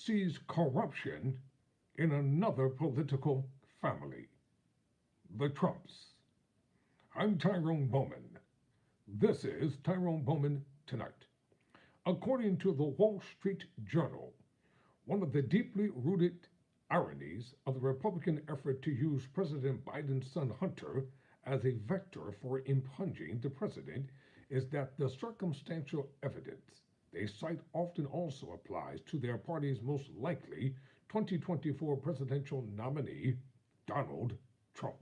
sees corruption in another political family, the Trumps. I'm Tyrone Bowman. This is Tyrone Bowman Tonight. According to the Wall Street Journal, one of the deeply rooted ironies of the Republican effort to use President Biden's son Hunter as a vector for impunging the president is that the circumstantial evidence they cite often also applies to their party's most likely 2024 presidential nominee, Donald Trump.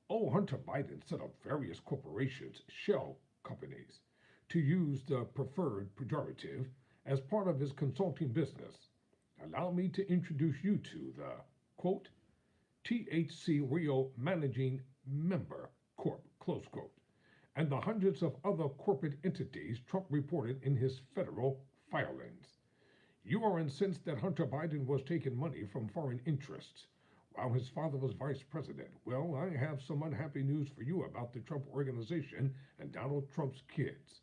Oh, Hunter Biden set up various corporations, shell companies, to use the preferred pejorative as part of his consulting business. Allow me to introduce you to the, quote, THC Rio Managing Member Corp, close quote, and the hundreds of other corporate entities Trump reported in his federal filings. You are incensed that Hunter Biden was taking money from foreign interests while his father was vice president. Well, I have some unhappy news for you about the Trump organization and Donald Trump's kids.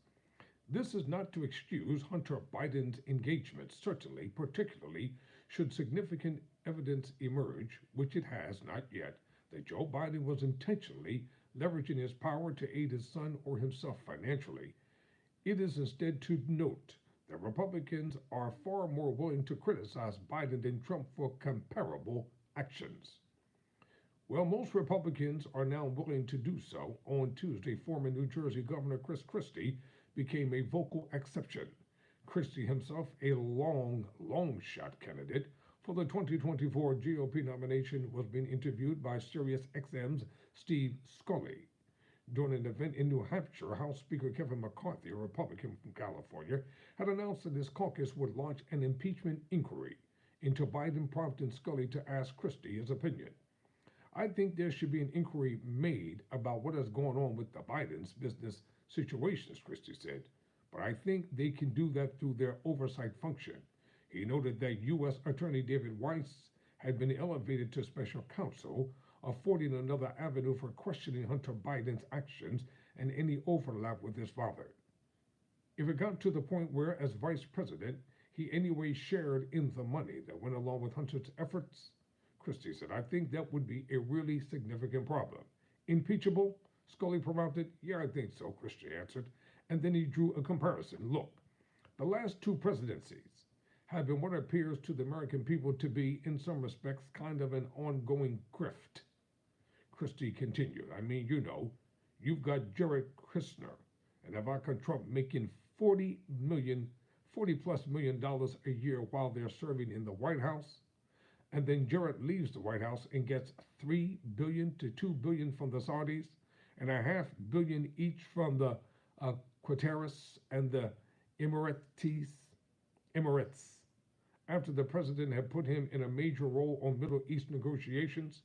This is not to excuse Hunter Biden's engagement, certainly, particularly should significant evidence emerge, which it has not yet, that Joe Biden was intentionally leveraging his power to aid his son or himself financially. It is instead to note that Republicans are far more willing to criticize Biden than Trump for comparable actions. Well, most Republicans are now willing to do so. On Tuesday, former New Jersey Governor Christie became a vocal exception. Christie himself, a long shot candidate for the 2024 GOP nomination, was being interviewed by SiriusXM's Steve Scully. During an event in New Hampshire, House Speaker Kevin McCarthy, a Republican from California, had announced that his caucus would launch an impeachment inquiry into Biden, prompting Scully to ask Christie his opinion. I think there should be an inquiry made about what is going on with the Biden's business situations, Christie said, but I think they can do that through their oversight function. He noted that U.S. Attorney David Weiss had been elevated to special counsel, affording another avenue for questioning Hunter Biden's actions and any overlap with his father. If it got to the point where, as vice president, he anyway shared in the money that went along with Hunter's efforts, Christie said, I think that would be a really significant problem. Impeachable? Scully prompted. Yeah, I think so, Christie answered. And then he drew a comparison. Look, the last two presidencies have been what appears to the American people to be, in some respects, kind of an ongoing grift. Christie continued. I mean, you've got Jared Kushner and Ivanka Trump making $40 plus million a year while they're serving in the White House. And then Jared leaves the White House and gets $3 to $2 billion from the Saudis and $500 million each from the Qataris and the Emirates. After the president had put him in a major role on Middle East negotiations,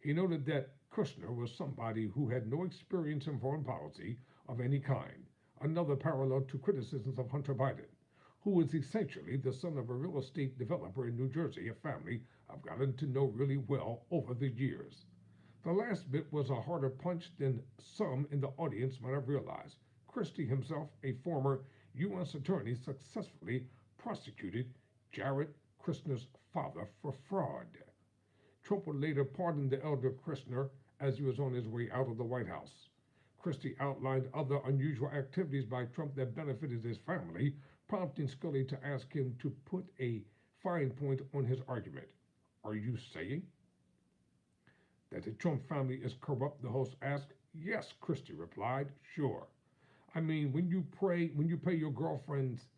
he noted that Kushner was somebody who had no experience in foreign policy of any kind, another parallel to criticisms of Hunter Biden, who was essentially the son of a real estate developer in New Jersey, a family I've gotten to know really well over the years. The last bit was a harder punch than some in the audience might have realized. Christie himself, a former U.S. attorney, successfully prosecuted Jared Kushner's father for fraud. Trump would later pardon the elder Kushner as he was on his way out of the White House. Christie outlined other unusual activities by Trump that benefited his family, prompting Scully to ask him to put a fine point on his argument. Are you saying that the Trump family is corrupt? The host asked. Yes, Christie replied. Sure. I mean, when you pay your girlfriends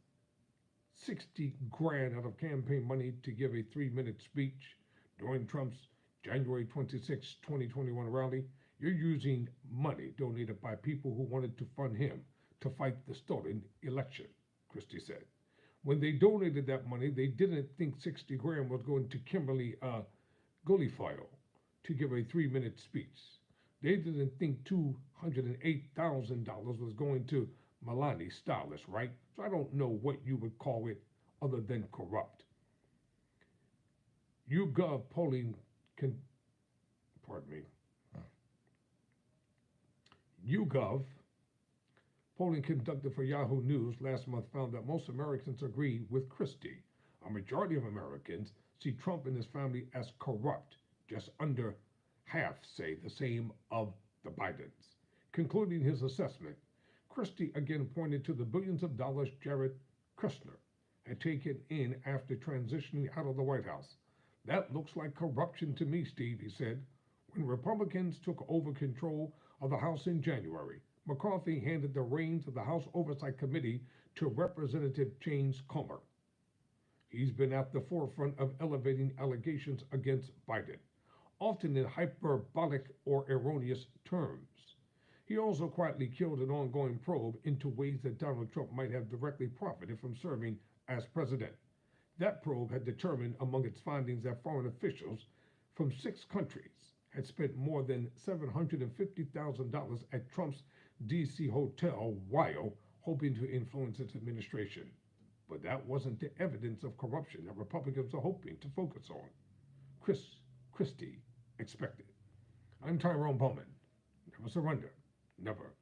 $60,000 out of campaign money to give a 3-minute speech during Trump's January 26, 2021 rally, you're using money donated by people who wanted to fund him to fight the stolen election, Christie said. When they donated that money, they didn't think $60,000 was going to Kimberly Guilfoyle to give a 3-minute speech. They didn't think $208,000 was going to Melanie Stylish, right? So I don't know what you would call it other than corrupt. YouGov polling YouGov polling conducted for Yahoo News last month found that most Americans agree with Christie A majority of Americans see Trump and his family as corrupt. Just under half say the same of the Bidens. Concluding his assessment, Christie again pointed to the billions of dollars Jared Kushner had taken in after transitioning out of the White House. That looks like corruption to me, Steve, he said. When Republicans took over control of the House in January, McCarthy handed the reins of the House Oversight Committee to Representative James Comer. He's been at the forefront of elevating allegations against Biden, often in hyperbolic or erroneous terms. He also quietly killed an ongoing probe into ways that Donald Trump might have directly profited from serving as president. That probe had determined among its findings that foreign officials from 6 countries had spent more than $750,000 at Trump's D.C. hotel while hoping to influence its administration. But that wasn't the evidence of corruption that Republicans are hoping to focus on. Christie expected. I'm Tyrone Bowman. Never surrender. Never